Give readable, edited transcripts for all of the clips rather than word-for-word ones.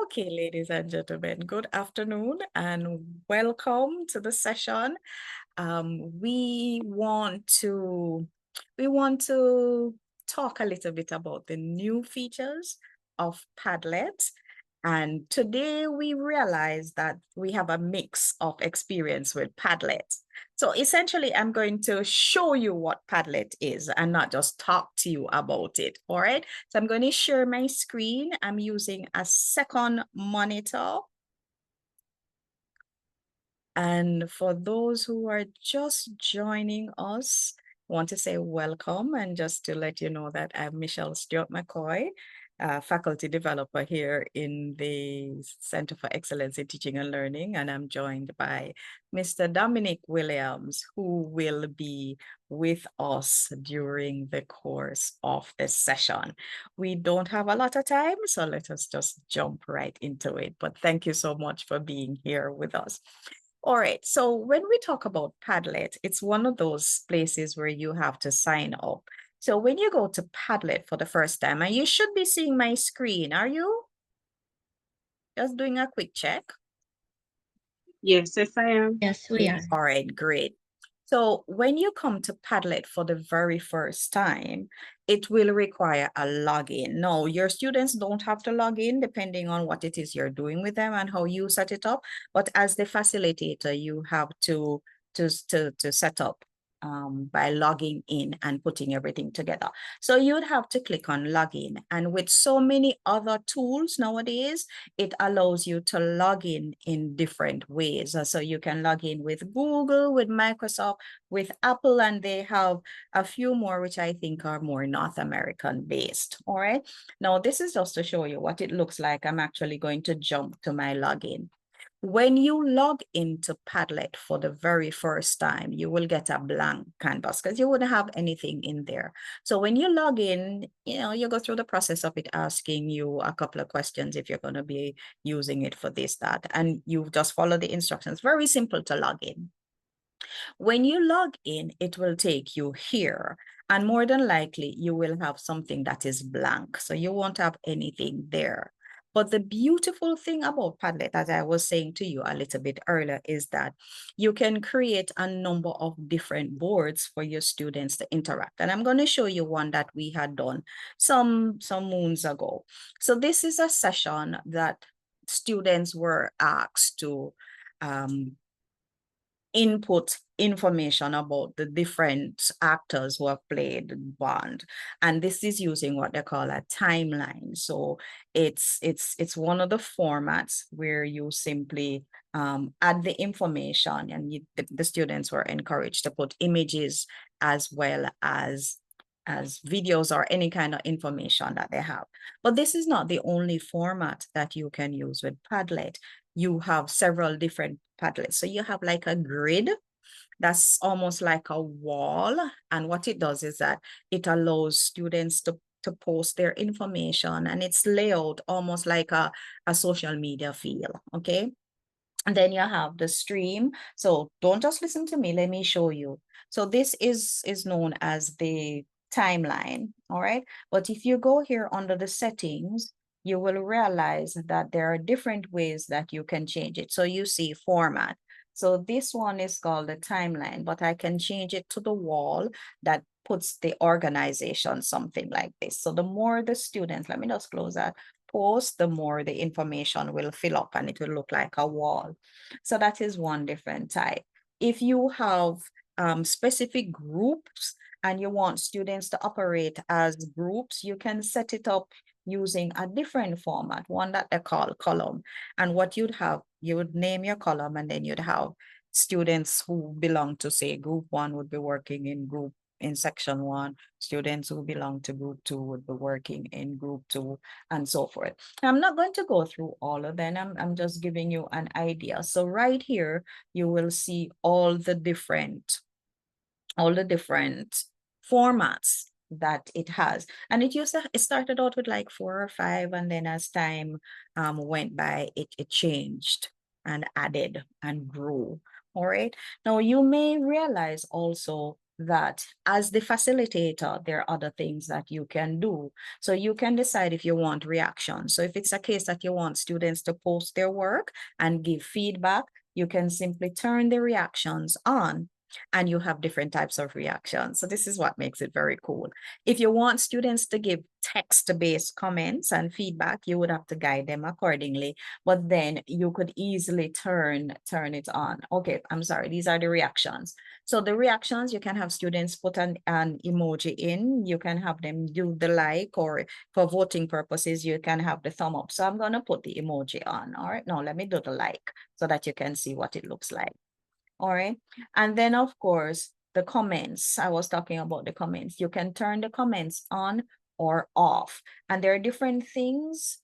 Okay, ladies and gentlemen, good afternoon and welcome to the session. We want to talk a little bit about the new features of Padlet. And today we realize that we have a mix of experience with Padlet. So essentially, I'm going to show you what Padlet is and not just talk to you about it. All right. So I'm going to share my screen. I'm using a second monitor. And for those who are just joining us, I want to say welcome, and just to let you know that I'm Michelle Stewart McCoy, faculty developer here in the Center for Excellence in Teaching and Learning, and I'm joined by Mr. Dominic Williams, who will be with us during the course of the session. We don't have a lot of time, so let us just jump right into it. But thank you so much for being here with us. All right, so when we talk about Padlet, it's one of those places where you have to sign up. So when you go to Padlet for the first time, and you should be seeing my screen, are you? Just doing a quick check. Yes, I am. Yes, we are. All right, great. So when you come to Padlet for the very first time, it will require a login. No, your students don't have to log in depending on what it is you're doing with them and how you set it up. But as the facilitator, you have to set up by logging in and putting everything together. So you'd have to click on login. And with so many other tools nowadays, it allows you to log in different ways. So you can log in with Google, with Microsoft, with Apple, and they have a few more, which I think are more North American based. All right. Now, this is just to show you what it looks like. I'm actually going to jump to my login. When you log into Padlet for the very first time, you will get a blank canvas because you wouldn't have anything in there. So when you log in, you go through the process of it asking you a couple of questions if you're going to be using it for this, that, and you just follow the instructions. Very simple to log in. When you log in, it will take you here. And more than likely, you will have something that is blank. So you won't have anything there. But the beautiful thing about Padlet, as I was saying to you a little bit earlier, is that you can create a number of different boards for your students to interact. And I'm going to show you one that we had done some moons ago. So this is a session that students were asked to input information about the different actors who have played Bond, and this is using what they call a timeline. So it's one of the formats where you simply add the information, and the students were encouraged to put images as well as videos or any kind of information that they have. But this is not the only format that you can use with Padlet. You have several different Padlets. So you have like a grid that's almost like a wall. And what it does is that it allows students to post their information, and it's layout almost like a social media feel, okay? And then you have the stream. So don't just listen to me, let me show you. So this is known as the timeline, all right? But if you go here under the settings, you will realize that there are different ways that you can change it. So you see format. So this one is called the timeline, but I can change it to the wall that puts the organization, something like this. So the more the students, let me just close that, post, the more the information will fill up and it will look like a wall. So that is one different type. If you have specific groups and you want students to operate as groups, you can set it up using a different format, one that they call column. And what you'd have, you would name your column, and then you'd have students who belong to, say, group one would be working in section one, students who belong to group two would be working in group two, and so forth. I'm not going to go through all of them. I'm just giving you an idea. So right here, you will see all the different formats that it has. And it started out with like 4 or 5, and then as time went by, it changed and added and grew. All right. Now you may realize also that as the facilitator, there are other things that you can do. So you can decide if you want reaction. So if it's a case that you want students to post their work and give feedback, you can simply turn the reactions on and you have different types of reactions. So this is what makes it very cool. If you want students to give text-based comments and feedback, you would have to guide them accordingly, but then you could easily turn it on. Okay, I'm sorry, these are the reactions. So the reactions, you can have students put an emoji in, you can have them do the like, or for voting purposes, you can have the thumb up. So I'm gonna put the emoji on, all right? Now let me do the like so that you can see what it looks like. All right. And then of course, the comments, I was talking about the comments. You can turn the comments on or off. And there are different things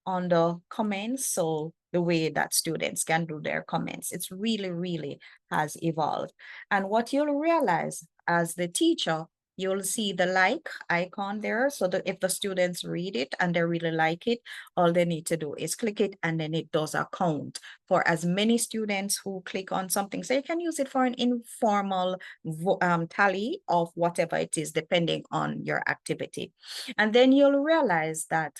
on the comments. So the way that students can do their comments, it's really, really has evolved. And what you'll realize as the teacher, you'll see the like icon there. So that if the students read it and they really like it, all they need to do is click it and then it does a count for as many students who click on something. So you can use it for an informal tally of whatever it is, depending on your activity. And then you'll realize that,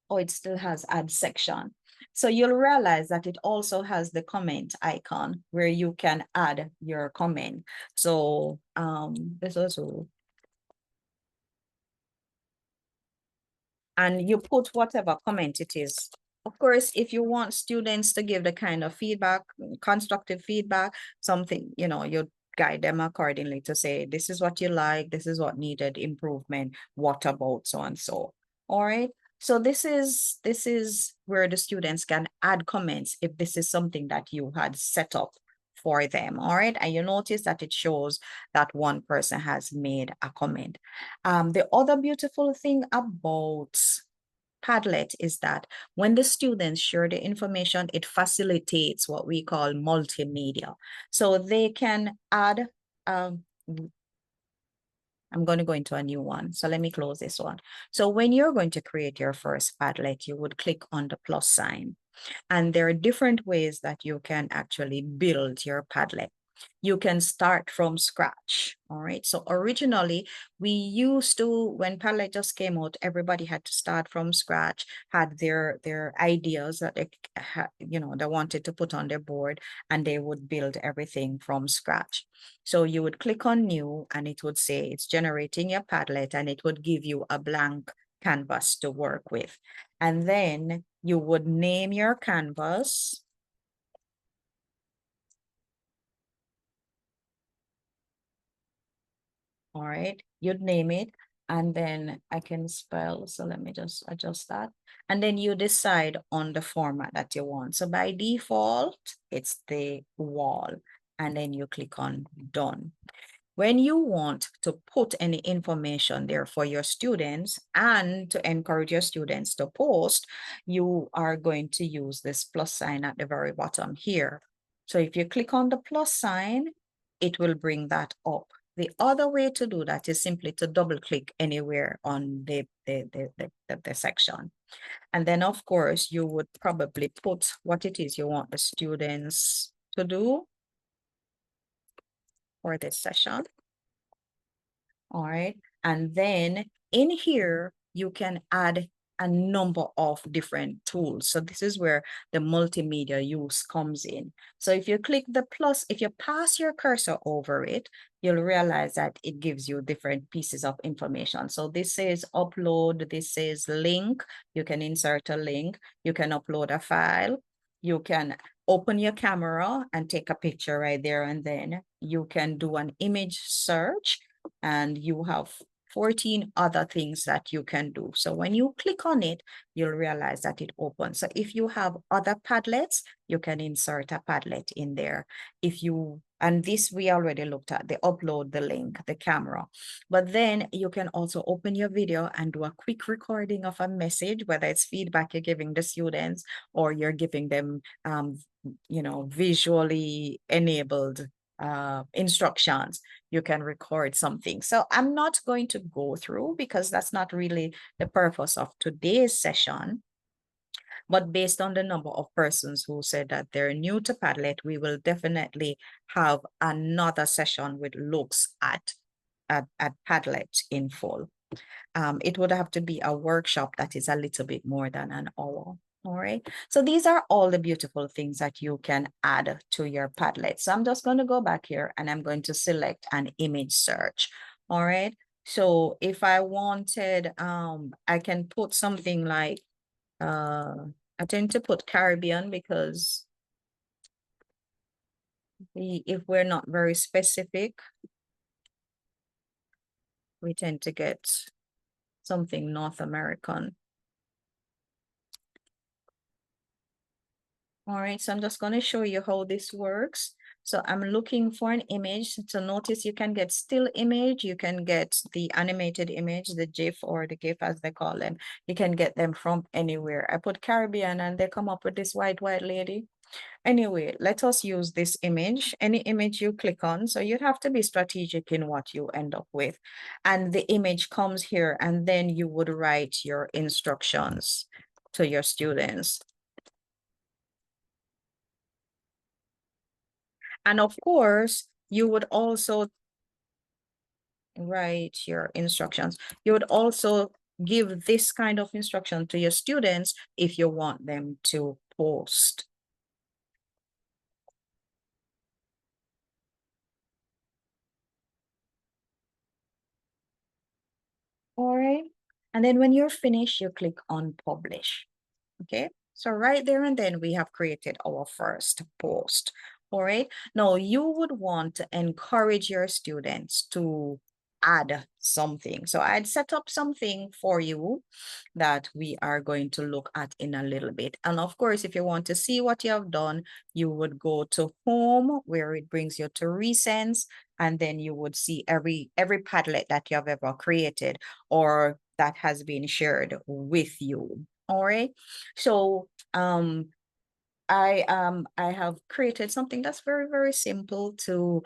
oh, it still has add section. So you'll realize that it also has the comment icon where you can add your comment. So this also, and you put whatever comment it is. Of course, if you want students to give the kind of feedback, constructive feedback, something, you guide them accordingly to say, this is what you like, this is what needed improvement, what about so and so. All right. So this is where the students can add comments if this is something that you had set up for them. All right. And you notice that it shows that one person has made a comment. The other beautiful thing about Padlet is that when the students share the information, it facilitates what we call multimedia. So they can add, I'm going to go into a new one. So let me close this one. So when you're going to create your first Padlet, you would click on the plus sign. And there are different ways that you can actually build your Padlet. You can start from scratch. All right. So originally, we used to, when Padlet just came out, everybody had to start from scratch, had their ideas that they they wanted to put on their board, and they would build everything from scratch. So you would click on new and it would say it's generating your Padlet, and it would give you a blank canvas to work with. And then you would name your canvas. All right, you'd name it, and then I can spell. So let me just adjust that. And then you decide on the format that you want. So by default, it's the wall. And then you click on done. When you want to put any information there for your students and to encourage your students to post, you are going to use this plus sign at the very bottom here. So if you click on the plus sign, it will bring that up. The other way to do that is simply to double click anywhere on the section. And then of course, you would probably put what it is you want the students to do for this session. All right. And then in here, you can add a number of different tools. So this is where the multimedia use comes in. So if you click the plus, if you pass your cursor over it, you'll realize that it gives you different pieces of information. So this says upload, this says link. You can insert a link. You can upload a file. You can open your camera and take a picture right there. And then you can do an image search, and you have 14 other things that you can do. So when you click on it, you'll realize that it opens. So if you have other Padlets, you can insert a Padlet in there. And this we already looked at, the upload, the link, the camera. But then you can also open your video and do a quick recording of a message, whether it's feedback you're giving the students or you're giving them, visually enabled instructions. You can record something. So I'm not going to go through because that's not really the purpose of today's session. But based on the number of persons who said that they're new to Padlet, we will definitely have another session with looks at Padlet in full. It would have to be a workshop that is a little bit more than an hour. All right. So these are all the beautiful things that you can add to your Padlet. So I'm just going to go back here and I'm going to select an image search. All right. So if I wanted, I can put something like, I tend to put Caribbean because if we're not very specific, we tend to get something North American. All right, so I'm just going to show you how this works. So I'm looking for an image. So notice you can get still image, you can get the animated image, the GIF or the GIF as they call them. You can get them from anywhere. I put Caribbean and they come up with this white lady. Anyway, let us use this image, any image you click on. So you have to be strategic in what you end up with. And the image comes here and then you would write your instructions to your students. And of course, you would also write your instructions. You would also give this kind of instruction to your students if you want them to post. All right. And then when you're finished, you click on publish. Okay. So right there and then we have created our first post. All right. Now you would want to encourage your students to add something. So I'd set up something for you that we are going to look at in a little bit. And of course, if you want to see what you have done, you would go to home where it brings you to recents, and then you would see every Padlet that you have ever created or that has been shared with you. All right. So I have created something that's very, very simple to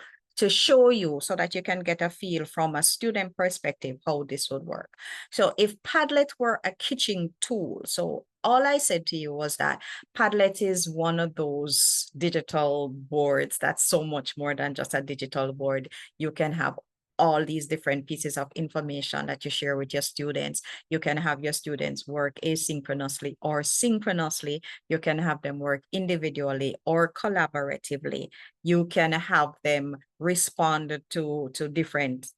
show you so that you can get a feel from a student perspective how this would work. So if Padlet were a kitchen tool, so all I said to you was that Padlet is one of those digital boards that's so much more than just a digital board. You can have all these different pieces of information that you share with your students. You can have your students work asynchronously or synchronously. You can have them work individually or collaboratively. You can have them respond to different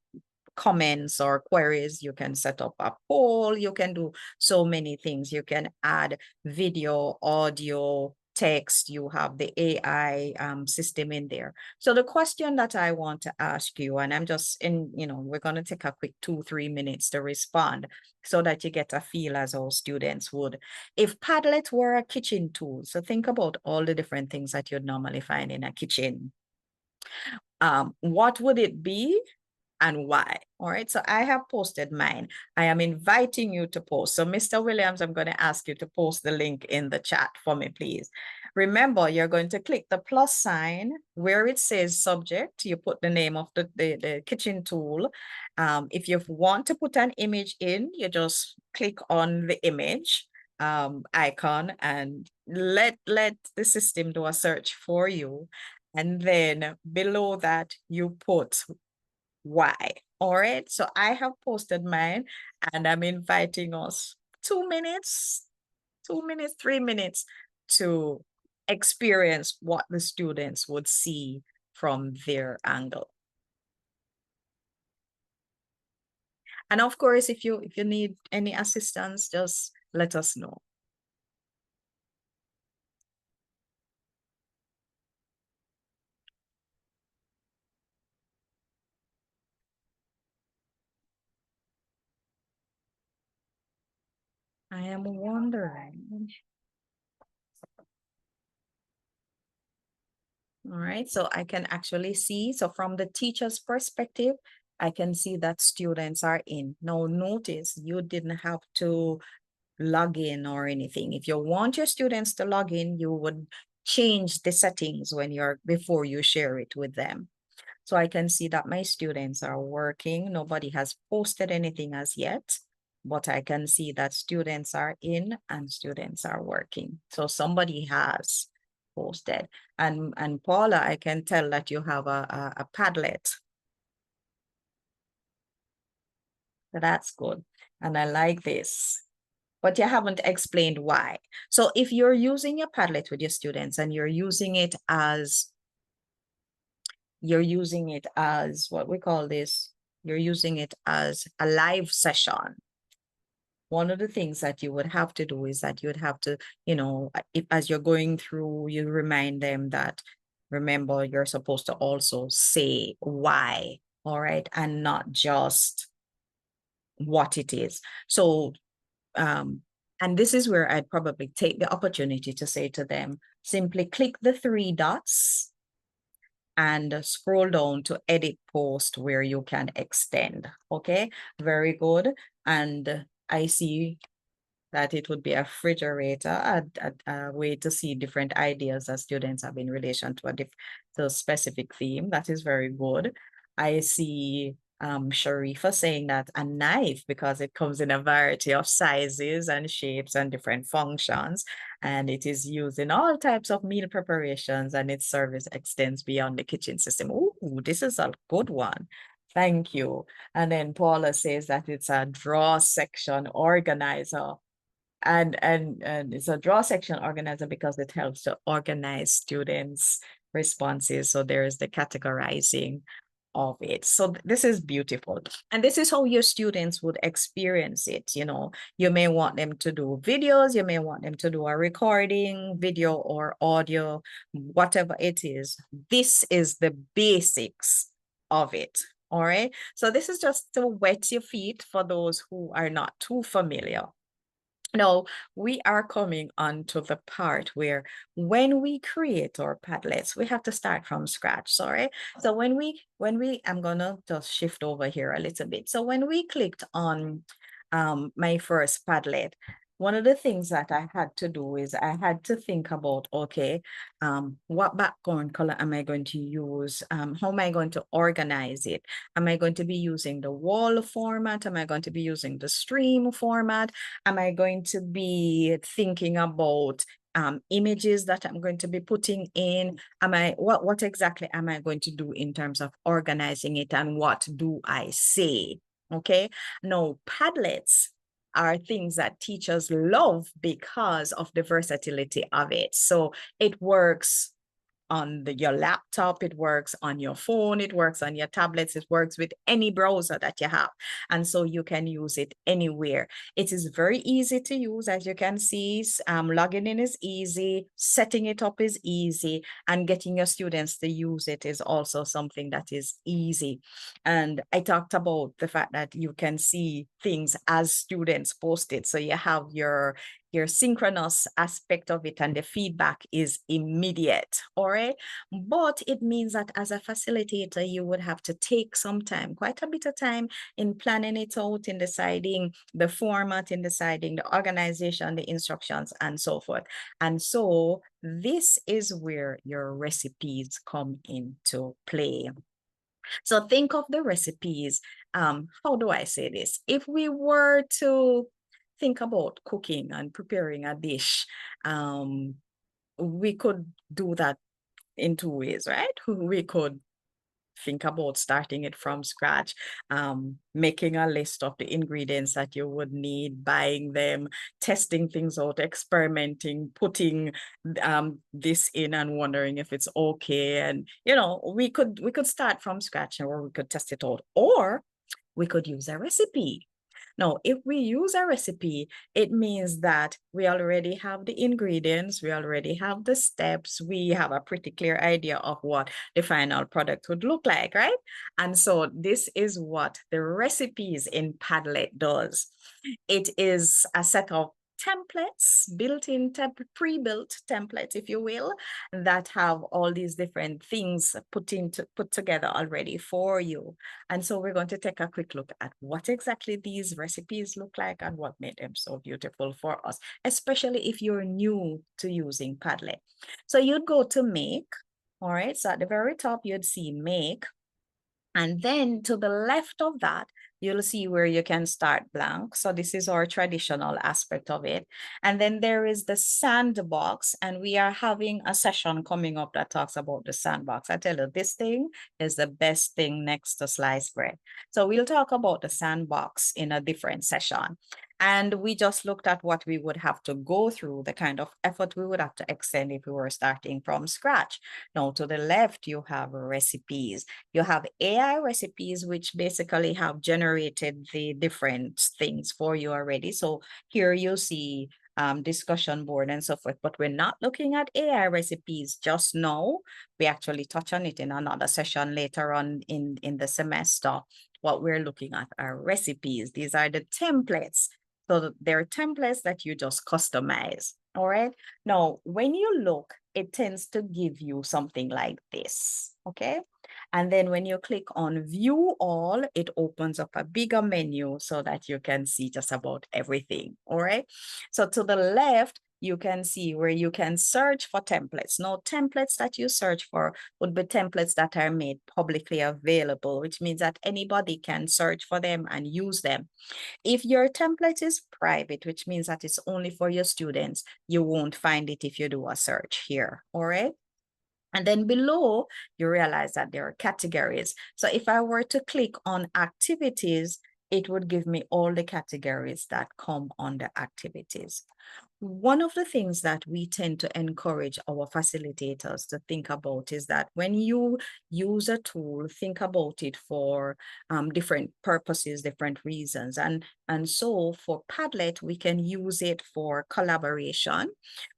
comments or queries. You can set up a poll. You can do so many things. You can add video, audio, text. You have the AI system in there. So the question that I want to ask you, and I'm just we're going to take a quick 2-3 minutes to respond so that you get a feel as our students would. If Padlet were a kitchen tool, so think about all the different things that you'd normally find in a kitchen. What would it be? And why. All right, so I have posted mine. I am inviting you to post. So Mr. Williams, I'm going to ask you to post the link in the chat for me, please. Remember, you're going to click the plus sign where it says subject. You put the name of the kitchen tool. If you want to put an image in, you just click on the image icon and let the system do a search for you. And then below that, you put why. All right. So I have posted mine and I'm inviting us 2 minutes, 2 minutes, 3 minutes to experience what the students would see from their angle. And of course, if you need any assistance, just let us know. I am wondering. All right, so I can actually see, so from the teacher's perspective, I can see that students are in. Now notice you didn't have to log in or anything. If you want your students to log in, you would change the settings before you share it with them. So I can see that my students are working. Nobody has posted anything as yet. but I can see that students are in and students are working. So somebody has posted. And Paula, I can tell that you have a Padlet. So that's good. And I like this. But you haven't explained why. So if you're using your Padlet with your students and you're using it as what we call this, you're using it as a live session. One of the things that you would have to do is that you'd have to, as you're going through, you remind them that, remember, you're supposed to also say why, all right, and not just what it is. So, and this is where I'd probably take the opportunity to say to them, simply click the three dots and scroll down to edit post where you can extend. Okay, very good. And I see that it would be a refrigerator, a way to see different ideas that students have in relation to a specific theme. That is very good. I see Sharifa saying that a knife, because it comes in a variety of sizes and shapes and different functions, and it is used in all types of meal preparations, and its service extends beyond the kitchen system. Ooh, this is a good one. Thank you. And then Paula says that it's a draw section organizer. And it's a draw section organizer because it helps to organize students' responses. So there is the categorizing of it. So this is beautiful. And this is how your students would experience it. You may want them to do videos, you may want them to do a recording, video or audio, whatever it is. This is the basics of it. All right. So this is just to wet your feet for those who are not too familiar. Now, we are coming on to the part where when we create our Padlets, we have to start from scratch, sorry. So I'm gonna just shift over here a little bit. So when we clicked on my first Padlet, one of the things that I had to do is I had to think about, okay, what background color am I going to use? How am I going to organize it? Am I going to be using the wall format? Am I going to be using the stream format? Am I going to be thinking about images that I'm going to be putting in? What exactly am I going to do in terms of organizing it, and what do I say? Okay. Now, Padlets are things that teachers love because of the versatility of it. So it works on your laptop, it works on your phone, it works on your tablets, it works with any browser that you have. And so you can use it anywhere. It is very easy to use, as you can see. Logging in is easy, setting it up is easy, and getting your students to use it is also something that is easy. And I talked about the fact that you can see things as students post it. So you have your synchronous aspect of it, and the feedback is immediate, all right? But it means that as a facilitator, you would have to take some time, quite a bit of time, in planning it out, in deciding the format, in deciding the organization, the instructions, and so forth. And so this is where your recipes come into play. So think of the recipes. How do I say this? If we were to think about cooking and preparing a dish, we could do that in two ways, right? We could think about starting it from scratch, making a list of the ingredients that you would need, buying them, testing things out, experimenting, putting this in and wondering if it's okay. And we could start from scratch, or we could test it out, or we could use a recipe. Now, if we use a recipe, it means that we already have the ingredients, we already have the steps, we have a pretty clear idea of what the final product would look like, right? And so this is what the recipes in Padlet does. It is a set of templates, built-in pre-built templates, if you will, that have all these different things put together already for you. And so we're going to take a quick look at what exactly these recipes look like and what made them so beautiful for us, especially if you're new to using Padlet. So you'd go to make, all right? So at the very top, you'd see make. And then to the left of that, you'll see where you can start blank. So this is our traditional aspect of it. And then there is the sandbox, and we are having a session coming up that talks about the sandbox. I tell you, this thing is the best thing next to sliced bread. So we'll talk about the sandbox in a different session. And we just looked at what we would have to go through, the kind of effort we would have to extend if we were starting from scratch. Now, to the left, you have recipes. You have AI recipes, which basically have generated the different things for you already. So here you see discussion board and so forth, but we're not looking at AI recipes just now. We actually touch on it in another session later on in the semester. What we're looking at are recipes. These are the templates. So they're templates that you just customize. All right. Now, when you look, it tends to give you something like this. Okay. And then when you click on view all, it opens up a bigger menu so that you can see just about everything. All right. So to the left, you can see where you can search for templates. Now, templates that you search for would be templates that are made publicly available, which means that anybody can search for them and use them. If your template is private, which means that it's only for your students, you won't find it if you do a search here, all right? And then below, you realize that there are categories. So if I were to click on activities, it would give me all the categories that come under activities. One of the things that we tend to encourage our facilitators to think about is that when you use a tool, think about it for different purposes, different reasons. And so for Padlet, we can use it for collaboration.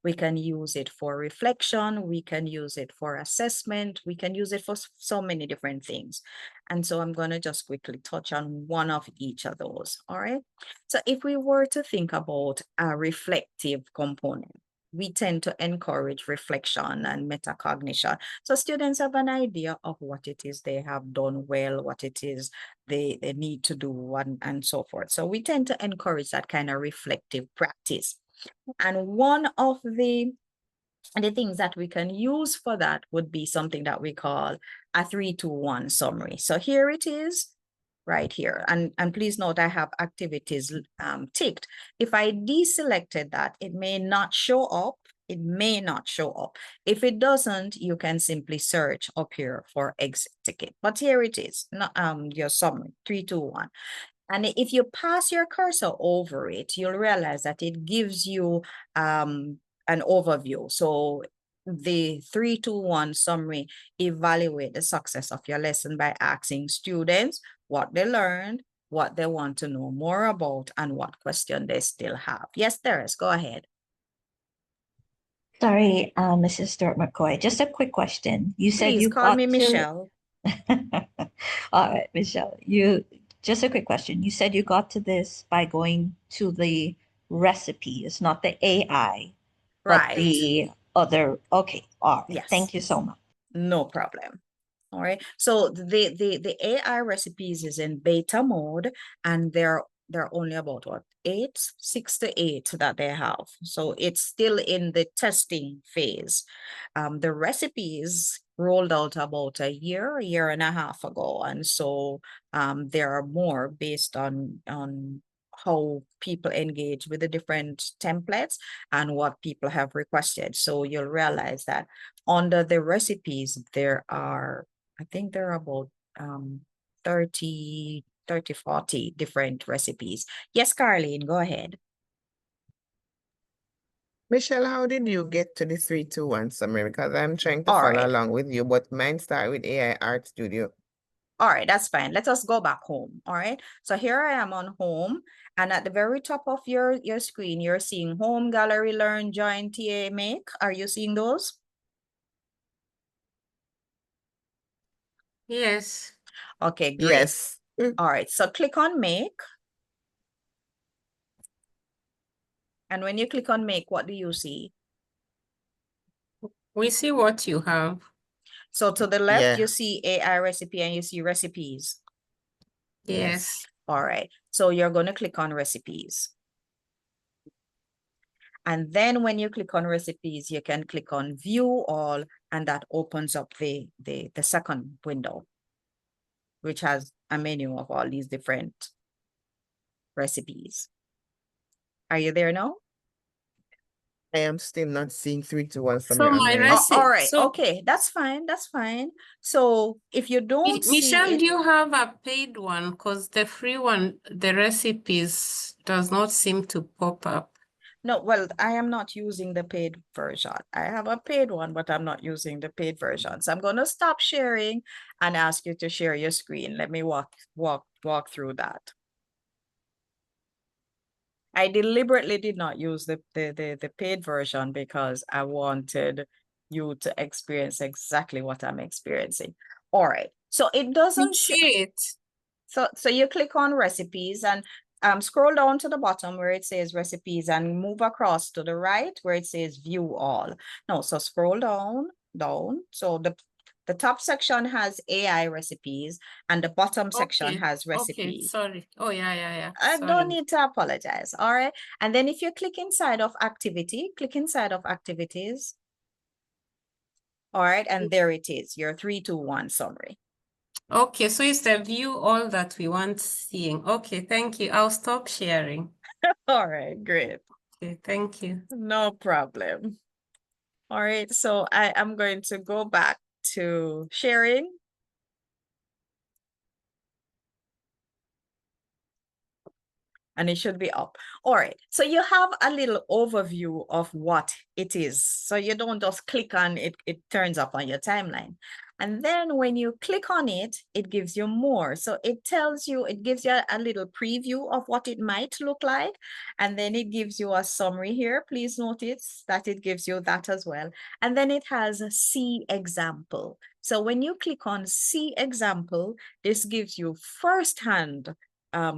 We can use it for reflection. We can use it for assessment. We can use it for so many different things. And so I'm going to just quickly touch on one of each of those. All right. So if we were to think about a reflective component, we tend to encourage reflection and metacognition. So students have an idea of what it is they have done well, what it is they need to do, and so forth. So we tend to encourage that kind of reflective practice. And one of the things that we can use for that would be something that we call a 3-2-1 summary. So here it is right here. And please note I have activities ticked. If I deselected that, it may not show up. It may not show up. If it doesn't, you can simply search up here for exit ticket. But here it is, not, your summary, 3-2-1. And if you pass your cursor over it, you'll realize that it gives you an overview. So the 3-2-1 summary, evaluate the success of your lesson by asking students what they learned, what they want to know more about, and what question they still have. Yes, Teres, go ahead. Sorry, Mrs. Stewart McCoy, just a quick question. You said Please you call me got to, Michelle. all right, Michelle, just a quick question. You said you got to this by going to the recipe. It's not the AI, but Right. the other. Okay, all right. Yes. Thank you so much. No problem. All right. So the AI recipes is in beta mode, and they're only about what, 6 to 8 that they have. So it's still in the testing phase. The recipes rolled out about a year and a half ago, and so there are more based on how people engage with the different templates and what people have requested. So you'll realize that under the recipes, there are, I think there are about 30, 40 different recipes. Yes, Carlene, go ahead. Michelle, how did you get to the 3-2-1 summary? Because I'm trying to All follow right. along with you, but mine start with AI Art Studio. All right, that's fine. Let us go back home. All right. So here I am on home, and at the very top of your screen, you're seeing home, gallery, learn, join, TA, make. Are you seeing those? Yes. Okay, great. Yes. All right, so click on make. And when you click on make, what do you see? We see what you have. So to the left, Yeah. you see AI recipe and you see recipes. Yes. All right, so you're going to click on recipes. And then when you click on recipes, you can click on view all, and that opens up the second window, which has a menu of all these different recipes. Are you there now? I am still not seeing 3, 2, 1 So summary on my my All recipe, right, so okay, that's fine, that's fine. So if you don't see Michelle, it, do you have a paid one? Because the free one, the recipes does not seem to pop up. no, well, I am not using the paid version. I have a paid one, but I'm not using the paid version. So I'm going to stop sharing and ask you to share your screen. Let me walk through that. I deliberately did not use the paid version because I wanted you to experience exactly what I'm experiencing. All right. So it We doesn't see it. so you click on recipes and scroll down to the bottom where it says recipes and move across to the right where it says view all. No, so scroll down. So the top section has AI recipes and the bottom section Okay. has Okay. recipes. Sorry. Oh, yeah. I Sorry. don't need to apologize. All right. And then if you click inside of activity, click inside of activities. All right. And there it is, your 3, 2, 1 summary. Okay, so it's the view all that we want seeing. Okay, thank you. I'll stop sharing. All right. Great. Okay, thank you. No problem. All right. So I am going to go back to sharing. And it should be up. All right. So you have a little overview of what it is. So you don't just click on it, it turns up on your timeline. And then when you click on it, it gives you more. So it tells you, it gives you a little preview of what it might look like. And then it gives you a summary here. Please notice that it gives you that as well. And then it has a see example. So when you click on see example, this gives you firsthand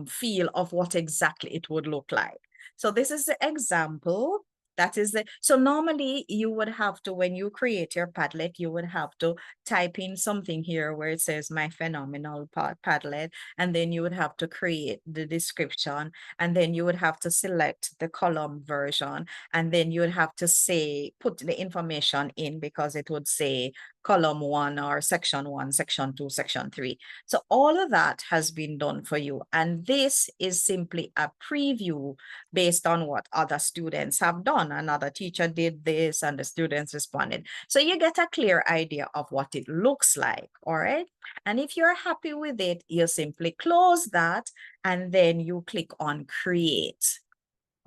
feel of what exactly it would look like. So this is the example. That is so normally you would have to, when you create your Padlet, you would have to type in something here where it says my phenomenal Padlet, and then you would have to create the description, and then you would have to select the column version, and then you would have to say, put the information in because it would say column 1 or section 1, section 2, section 3. So all of that has been done for you. And this is simply a preview based on what other students have done. Another teacher did this and the students responded. So you get a clear idea of what it looks like, all right? And if you're happy with it, you simply close that and then you click on create,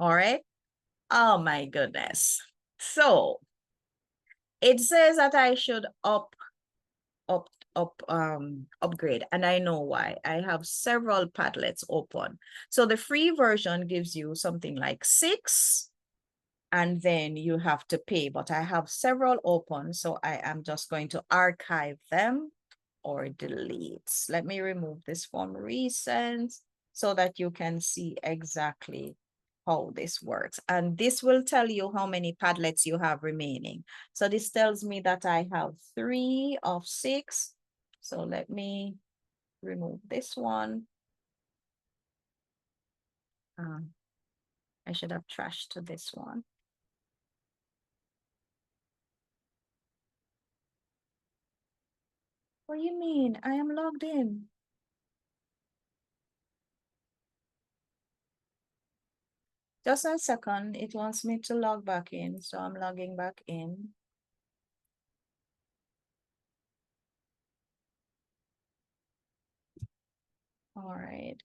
all right? Oh my goodness. So it says that I should upgrade, and I know why. I have several Padlets open. So the free version gives you something like 6, and then you have to pay, but I have several open, so I am just going to archive them or delete. Let me remove this from recent so that you can see exactly how this works. And this will tell you how many Padlets you have remaining. So this tells me that I have 3 of 6. So let me remove this one. I should have trashed this one. What do you mean? I am logged in. Just a second. It wants me to log back in. So I'm logging back in. All right.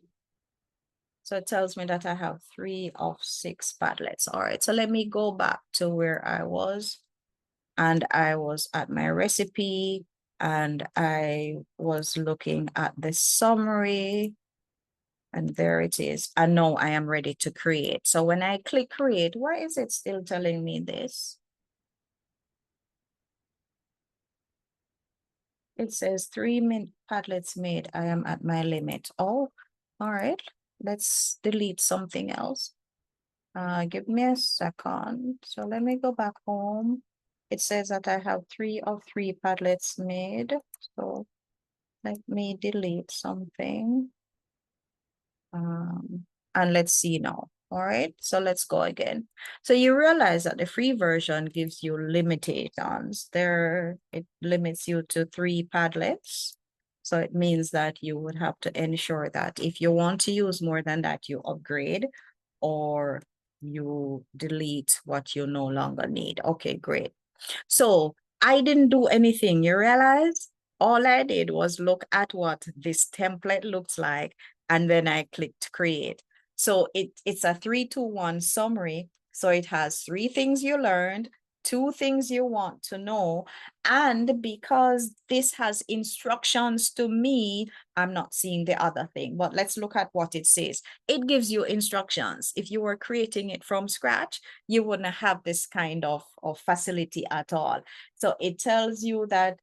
So it tells me that I have 3 of 6 Padlets. All right. So let me go back to where I was. And I was at my recipe and I was looking at the summary. And there it is. And now I am ready to create. So when I click create, why is it still telling me this? It says 3 Padlets made. I am at my limit. Oh, all right. Let's delete something else. Give me a second. So let me go back home. It says that I have 3 of 3 Padlets made. So let me delete something. And let's see now. All right, so let's go again. So you realize that the free version gives you limitations. It limits you to 3 Padlets. So it means that you would have to ensure that if you want to use more than that, you upgrade or you delete what you no longer need. Okay, great. So I didn't do anything. You realize all I did was look at what this template looks like, and then I clicked create. So it's a 3-2-1 summary. So it has 3 things you learned, 2 things you want to know. And because this has instructions to me, I'm not seeing the other thing, but let's look at what it says. It gives you instructions. If you were creating it from scratch, you wouldn't have this kind of facility at all. So it tells you that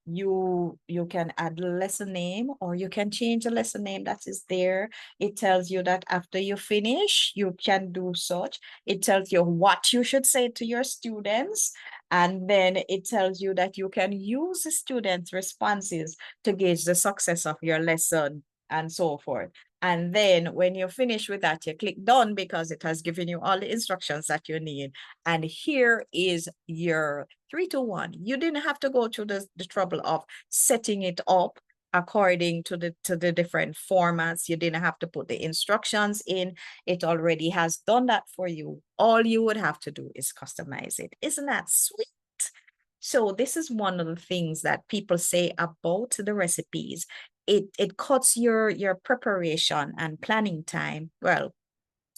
you can add a lesson name, or you can change the lesson name that is there. It tells you that after you finish, you can do such. It tells you what you should say to your students. And then it tells you that you can use the students' responses to gauge the success of your lesson and so forth. And then when you finish with that, you click done because it has given you all the instructions that you need. And here is your 3-2-1. You didn't have to go through the trouble of setting it up according to the different formats. You didn't have to put the instructions in. It already has done that for you. All you would have to do is customize it. Isn't that sweet? So this is one of the things that people say about the recipes. It cuts your preparation and planning time. Well,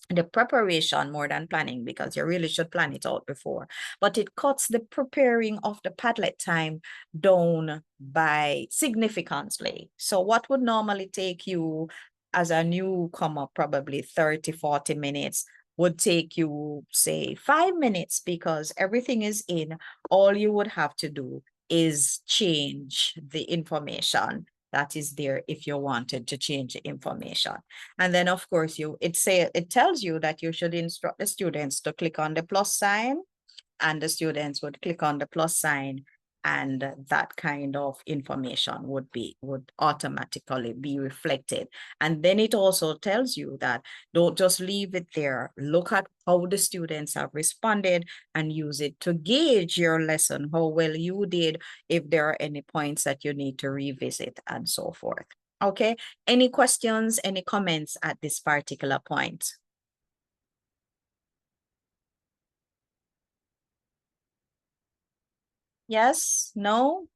the preparation more than planning, because you really should plan it out before, but it cuts the preparing of the Padlet time down by significantly. So what would normally take you as a newcomer probably 30-40 minutes would take you, say, 5 minutes, because everything is in. All you would have to do is change the information that is there if you wanted to change the information. And then of course it tells you that you should instruct the students to click on the plus sign, and the students would click on the plus sign, and that kind of information would automatically be reflected. And then it also tells you that don't just leave it there. Look at how the students have responded and use it to gauge your lesson, how well you did, if there are any points that you need to revisit, and so forth. Okay, any questions, any comments at this particular point? Yes, no?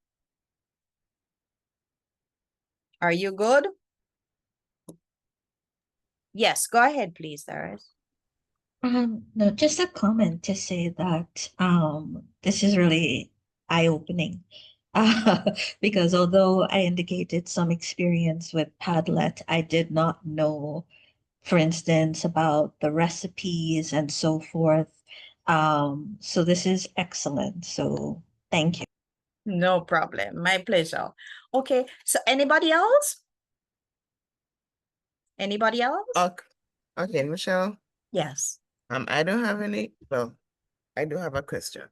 Are you good? Yes, go ahead, please, Doris. No, just a comment to say that this is really eye-opening. Because although I indicated some experience with Padlet, I did not know, for instance, about the recipes and so forth. So this is excellent. So thank you. No problem. My pleasure. Okay, so anybody else? Anybody else? Okay, Michelle. Yes. I don't have any. Well, I do have a question.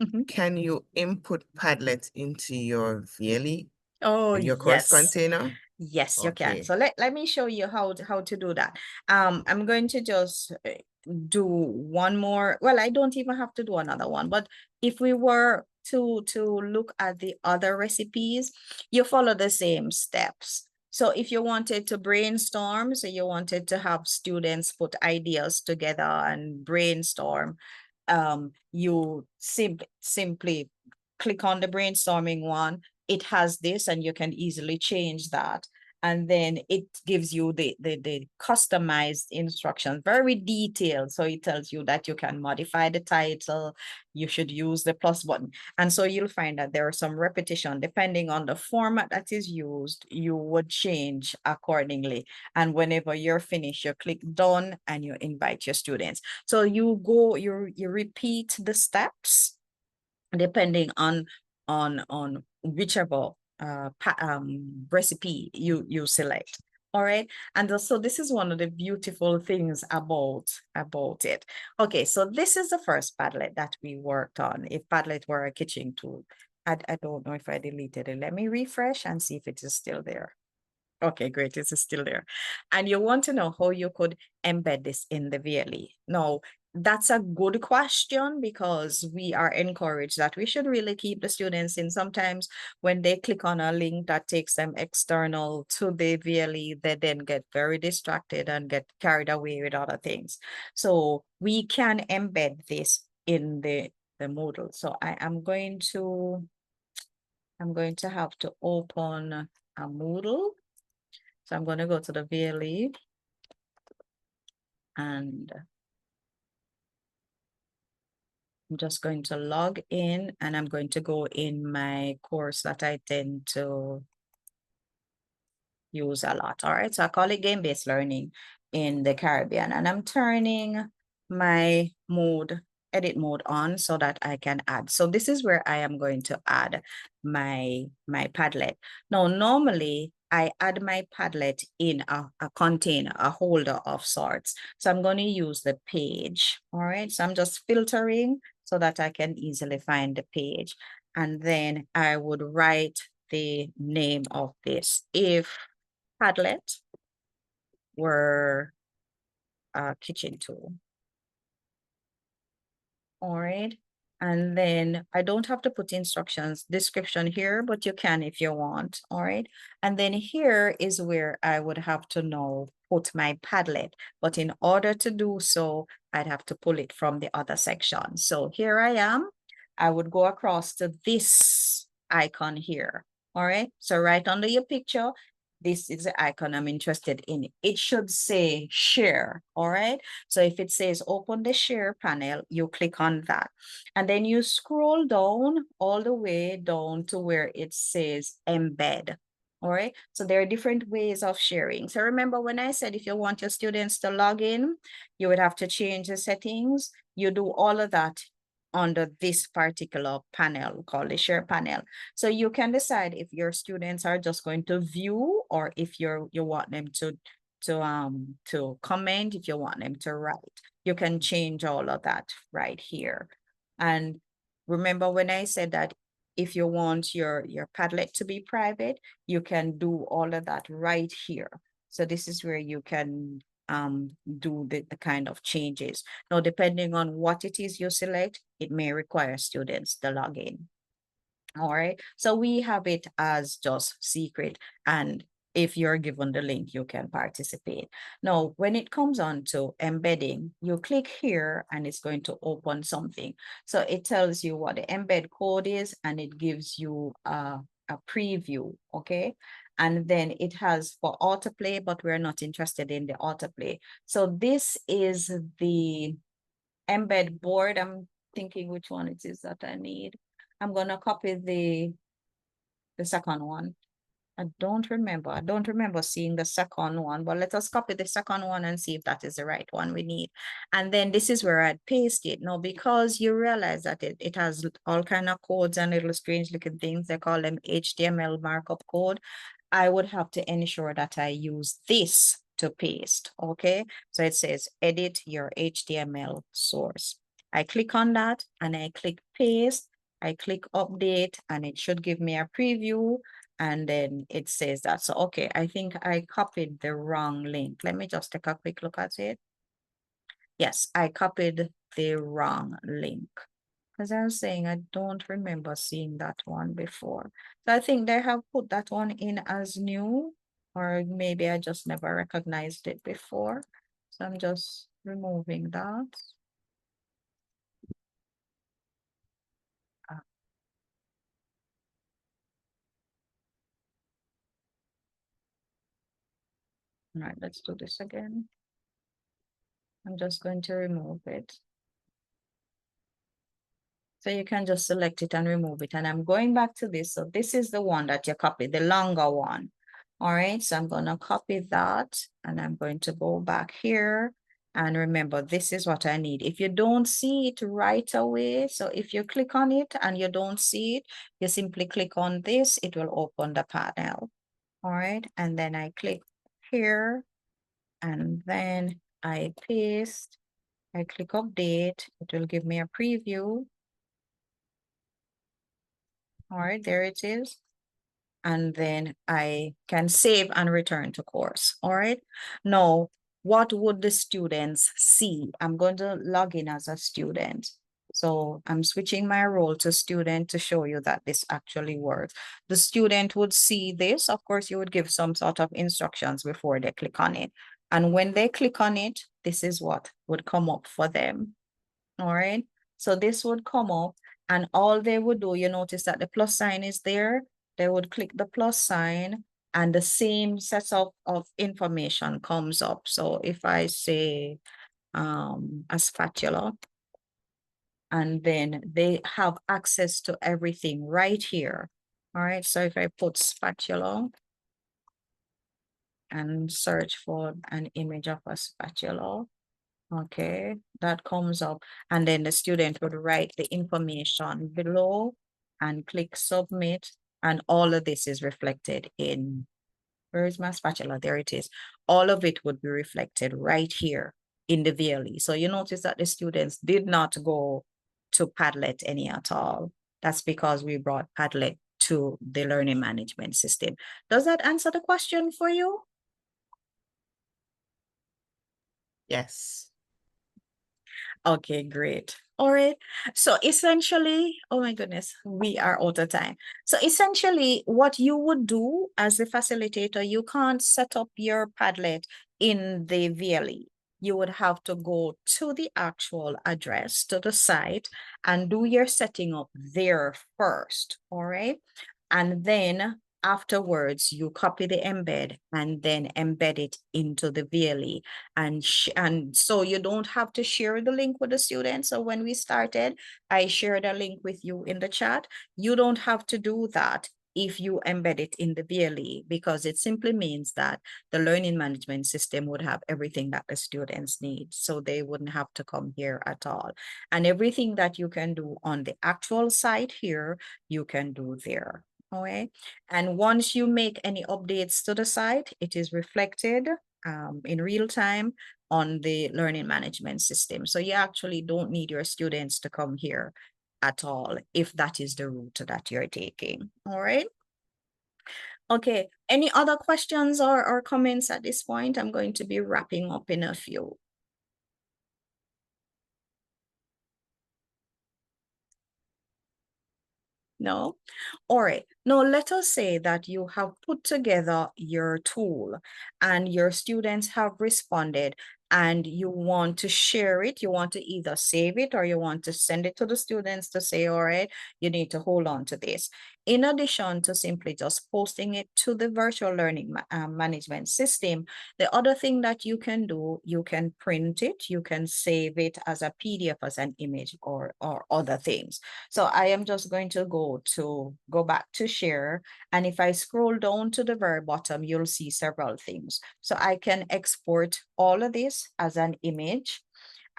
Mhm. Can you input Padlet into your VLE, Oh, your course yes. container? Yes, you can. Okay. So let me show you how to do that. I'm going to just do one more. Well, I don't even have to do another one, but if we were to look at the other recipes, you follow the same steps. So if you wanted to brainstorm, so you wanted to have students put ideas together and brainstorm, you simply click on the brainstorming one. It has this, and you can easily change that. And then it gives you the customized instructions, very detailed. So it tells you that you can modify the title, you should use the plus button. And so you'll find that there are some repetition. Depending on the format that is used, you would change accordingly. And whenever you're finished, you click done and you invite your students. So you repeat the steps depending on whichever recipe you select. All right, and so this is one of the beautiful things about it. Okay, so this is the first Padlet that we worked on. If Padlet were a kitchen tool, I don't know if I deleted it. Let me refresh and see if it is still there. Okay, great, it is still there. And you want to know how you could embed this in the VLE. Now, that's a good question, because we are encouraged that we should really keep the students in. Sometimes when they click on a link that takes them external to the VLE, they then get very distracted and get carried away with other things. So we can embed this in the Moodle. So I'm going to have to open a Moodle. So I'm going to go to the VLE and I'm just going to log in, and I'm going to go in my course that I tend to use a lot. All right, so I call it game-based learning in the Caribbean, and I'm turning my edit mode on so that I can add. So this is where I am going to add my Padlet. Now, normally I add my Padlet in a container, a holder of sorts. So I'm going to use the page. All right, so I'm just filtering so that I can easily find the page. And then I would write the name of this. If Padlet were a kitchen tool. All right. And then I don't have to put instructions, description here, but you can if you want. All right. And then here is where I would have to now put my Padlet. But in order to do so, I'd have to pull it from the other section. So here I am. I would go across to this icon here. All right. So right under your picture, this is the icon I'm interested in. It should say share. All right. So if it says open the share panel, you click on that. And then you scroll down all the way down to where it says embed. All right. So there are different ways of sharing. So remember when I said if you want your students to log in, you would have to change the settings. You do all of that under this particular panel called the share panel. So you can decide if your students are just going to view, or if you want them to comment, if you want them to write. You can change all of that right here. And remember when I said that if you want your Padlet to be private, you can do all of that right here. So this is where you can do the kind of changes. Now, depending on what it is you select, it may require students to log in. All right, so we have it as just secret, and if you're given the link, you can participate. Now, when it comes on to embedding, you click here and it's going to open something. So it tells you what the embed code is, and it gives you a preview, okay? And then it has for autoplay, but we're not interested in the autoplay. So this is the embed board. I'm thinking which one it is that I need. I'm gonna copy the second one. I don't remember seeing the second one, but let us copy the second one and see if that is the right one we need. And then this is where I'd paste it. Now, because you realize that it has all kind of codes and little strange looking things, they call them HTML markup code, I would have to ensure that I use this to paste, okay? So it says edit your HTML source. I click on that and I click paste. I click update and it should give me a preview, and then it says that. So, okay, I think I copied the wrong link. Let me just take a quick look at it. Yes, I copied the wrong link. As I was saying, I don't remember seeing that one before. So I think they have put that one in as new, or maybe I just never recognized it before. So I'm just removing that. All right, let's do this again. I'm just going to remove it. So you can just select it and remove it. And I'm going back to this. So this is the one that you copied, the longer one. All right, so I'm going to copy that and I'm going to go back here. And remember, this is what I need. If you don't see it right away, so if you click on it and you don't see it, you simply click on this, it will open the panel. All right, and then I click here and then I paste, I click update, it will give me a preview. All right, there it is. And then I can save and return to course. All right. Now, what would the students see? I'm going to log in as a student. So I'm switching my role to student to show you that this actually works. The student would see this. Of course, you would give some sort of instructions before they click on it. And when they click on it, this is what would come up for them. All right. So this would come up and all they would do, you notice that the plus sign is there. They would click the plus sign and the same set of information comes up. So if I say a spatula, and then they have access to everything right here. All right, so if I put spatula and search for an image of a spatula, okay, that comes up, and then the student would write the information below and click submit, and all of this is reflected in, where is my spatula? There it is. All of it would be reflected right here in the VLE. So you notice that the students did not go to Padlet any at all. That's because we brought Padlet to the learning management system. Does that answer the question for you? Yes. Okay, great. All right. So essentially, oh my goodness, we are out of time. So essentially, what you would do as a facilitator, you can't set up your Padlet in the VLE. You would have to go to the actual address, to the site, and do your setting up there first. All right. And then afterwards, you copy the embed and then embed it into the VLE. And so you don't have to share the link with the students. So when we started, I shared a link with you in the chat. You don't have to do that if you embed it in the VLE, because it simply means that the learning management system would have everything that the students need. So they wouldn't have to come here at all. And everything that you can do on the actual site here, you can do there. Okay. And once you make any updates to the site, it is reflected in real time on the learning management system. So you actually don't need your students to come here at all if that is the route that you're taking. All right. Okay. Any other questions or comments at this point? I'm going to be wrapping up in a few. No? All right. Now, let us say that you have put together your tool and your students have responded and you want to share it. You want to either save it or you want to send it to the students to say, all right, you need to hold on to this. In addition to simply just posting it to the virtual learning management system, the other thing that you can do, you can print it, you can save it as a PDF, as an image, or other things. So I am just going to go back to share. And if I scroll down to the very bottom, you'll see several things. So I can export all of this as an image.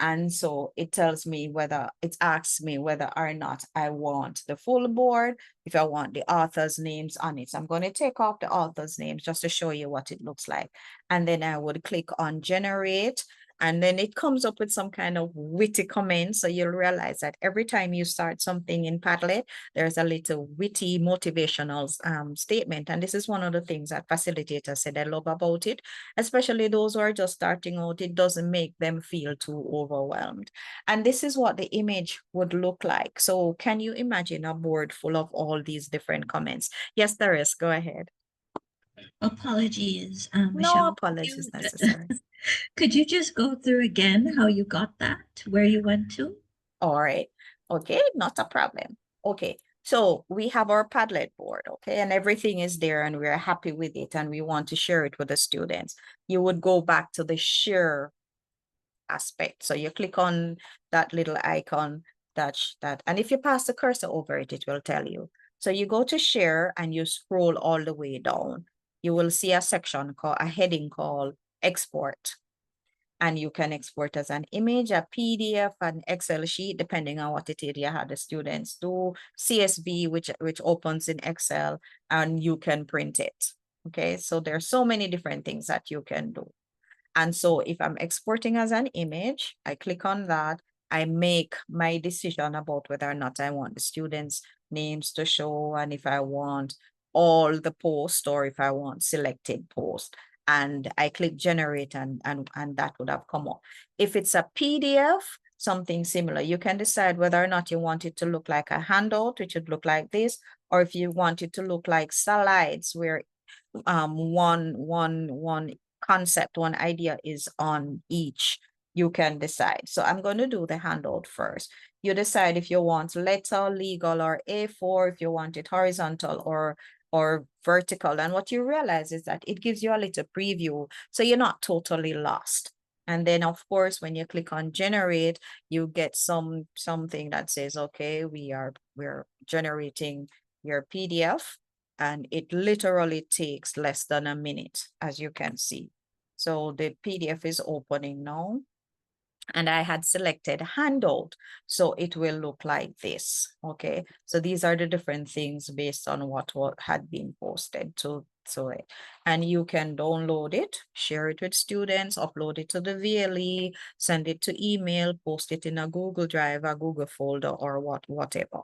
And so it tells me whether, it asks me whether or not I want the full board, if I want the author's names on it. So I'm going to take off the author's names just to show you what it looks like. And then I would click on generate. And then it comes up with some kind of witty comment. So you'll realize that every time you start something in Padlet, there's a little witty motivational statement. And this is one of the things that facilitators said I love about it, especially those who are just starting out. It doesn't make them feel too overwhelmed. And this is what the image would look like. So can you imagine a board full of all these different comments? Yes, there is. Go ahead. Apologies, No Michelle. apologies necessary. Could you just go through again how you got that, where you went to? All right. Okay, not a problem. Okay, so we have our Padlet board, okay, and everything is there and we're happy with it and we want to share it with the students. You would go back to the share aspect. So you click on that little icon, that, and if you pass the cursor over it, it will tell you. So you go to share and you scroll all the way down. You will see a section called, a heading called export. And you can export as an image, a PDF, an Excel sheet, depending on what it is you had the students do, CSV, which opens in Excel, and you can print it. Okay, so there's so many different things that you can do. And so if I'm exporting as an image, I click on that, I make my decision about whether or not I want the students' names to show, and if I want all the posts or if I want selected posts. and I click generate, and that would have come up. If it's a PDF, something similar, you can decide whether or not you want it to look like a handout, which would look like this, or if you want it to look like slides where one concept, one idea is on each. You can decide. So I'm going to do the handout first. You decide if you want letter, legal, or A4, if you want it horizontal or vertical. And what you realize is that it gives you a little preview, so you're not totally lost. And then, of course, when you click on generate, you get something that says, okay, we're generating your PDF, and it literally takes less than a minute, as you can see. So the PDF is opening now, and I had selected handout, so it will look like this. Okay, so these are the different things based on what had been posted to it, and you can download it, share it with students, upload it to the VLE, send it to email, post it in a Google Drive, a Google folder, or whatever.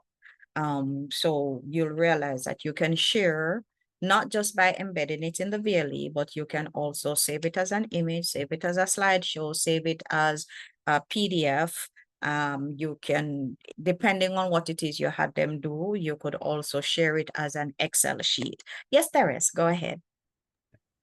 So you'll realize that you can share not just by embedding it in the VLE, but you can also save it as an image, save it as a slideshow, save it as a PDF. You can, depending on what it is you had them do, you could also share it as an Excel sheet. Yes, Teres, go ahead.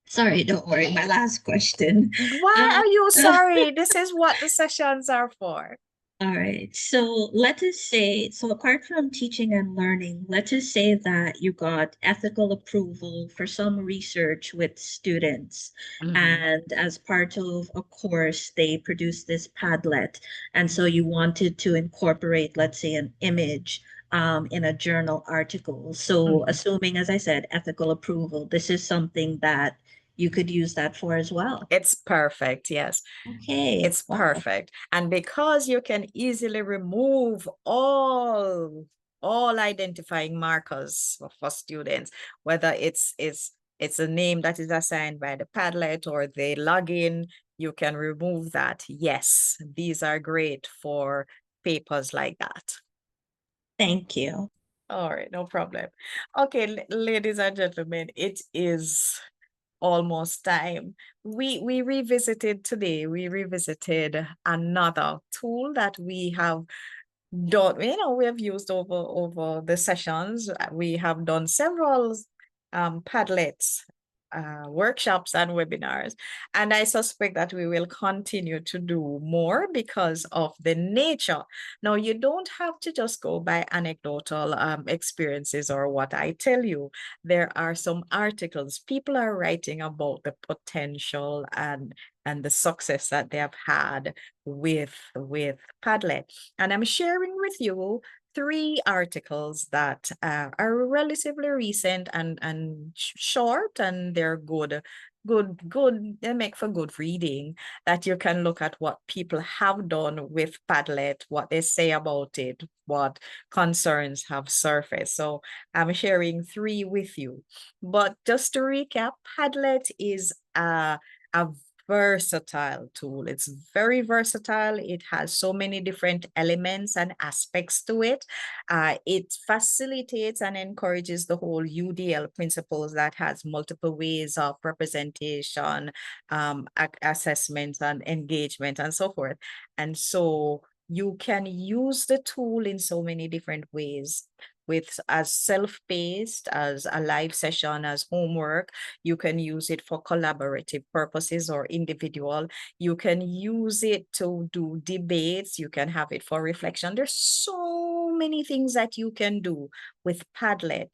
Sorry, don't worry. My last question. Why are you sorry? This is what the sessions are for. All right. So let us say, so apart from teaching and learning, let's just say that you got ethical approval for some research with students. And as part of a course, they produced this Padlet. And so you wanted to incorporate, let's say, an image in a journal article. So assuming, as I said, ethical approval, this is something that you could use that for as well. It's perfect, yes. Okay. It's perfect. And because you can easily remove all identifying markers for students, whether it's a name that is assigned by the Padlet or they log in, you can remove that. Yes, these are great for papers like that. Thank you. All right, no problem. Okay, ladies and gentlemen, it is almost time. We revisited today, we revisited another tool that we have done, we have used over the sessions. We have done several Padlets workshops and webinars, and I suspect that we will continue to do more because of the nature. Now, you don't have to just go by anecdotal experiences or what I tell you. There are some articles people are writing about the potential and the success that they have had with Padlet, and I'm sharing with you 3 articles that are relatively recent and short, and they're good. They make for good reading, that you can look at what people have done with Padlet, what they say about it, what concerns have surfaced. So I'm sharing 3 with you. But just to recap, Padlet is a versatile tool. It's very versatile. It has so many different elements and aspects to it. It facilitates and encourages the whole UDL principles that has multiple ways of representation, assessment and engagement and so forth. And so you can use the tool in so many different ways, with as self-paced, as a live session, as homework. You can use it for collaborative purposes or individual. You can use it to do debates. You can have it for reflection. There's so many things that you can do with Padlet.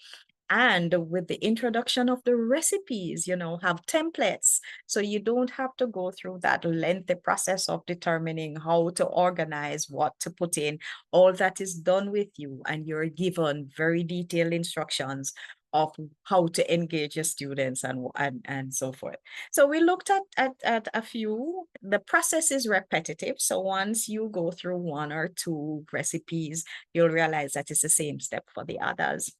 And with the introduction of the recipes, have templates. So you don't have to go through that lengthy process of determining how to organize, what to put in. All that is done with you, and you're given very detailed instructions of how to engage your students and so forth. So we looked at a few. The process is repetitive. So once you go through 1 or 2 recipes, you'll realize that it's the same step for the others.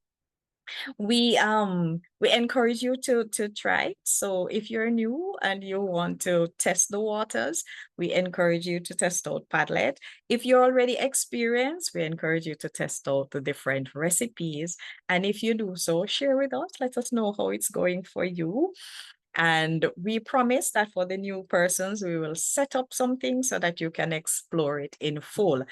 We encourage you to try. So if you're new and you want to test the waters, we encourage you to test out Padlet. If you're already experienced, we encourage you to test out the different recipes. And if you do so, share with us. Let us know how it's going for you. And we promise that for the new persons, we will set up something so that you can explore it in full.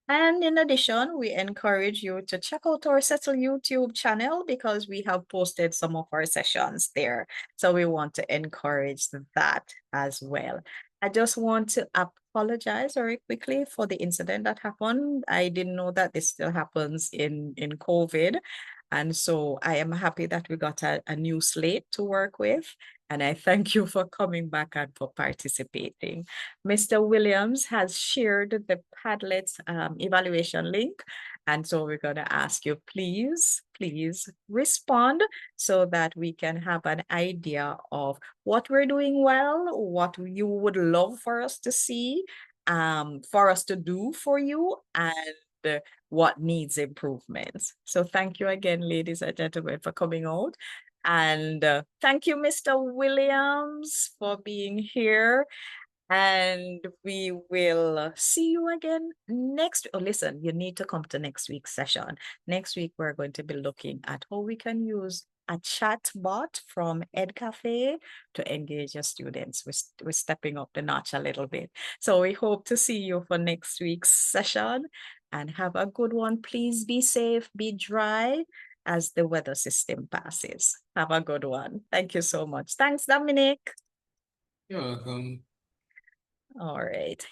And in addition, we encourage you to check out our Settle YouTube channel because we have posted some of our sessions there. So we want to encourage that as well. I just want to apologize very quickly for the incident that happened. I didn't know that this still happens in COVID. And so I am happy that we got a new slate to work with. And I thank you for coming back and for participating. Mr. Williams has shared the Padlet evaluation link. And so we're going to ask you, please respond so that we can have an idea of what we're doing well, what you would love for us to see, for us to do for you, and what needs improvements. So thank you again, ladies and gentlemen, for coming out. And thank you, Mr. Williams, for being here. And we will see you again next. Oh, listen, you need to come to next week's session. Next week, we're going to be looking at how we can use a chat bot from EdCafe to engage your students. We're stepping up the notch a little bit. So we hope to see you for next week's session and have a good one. Please be safe, be dry as the weather system passes. Have a good one. Thank you so much. Thanks, Dominic. You're welcome. All right.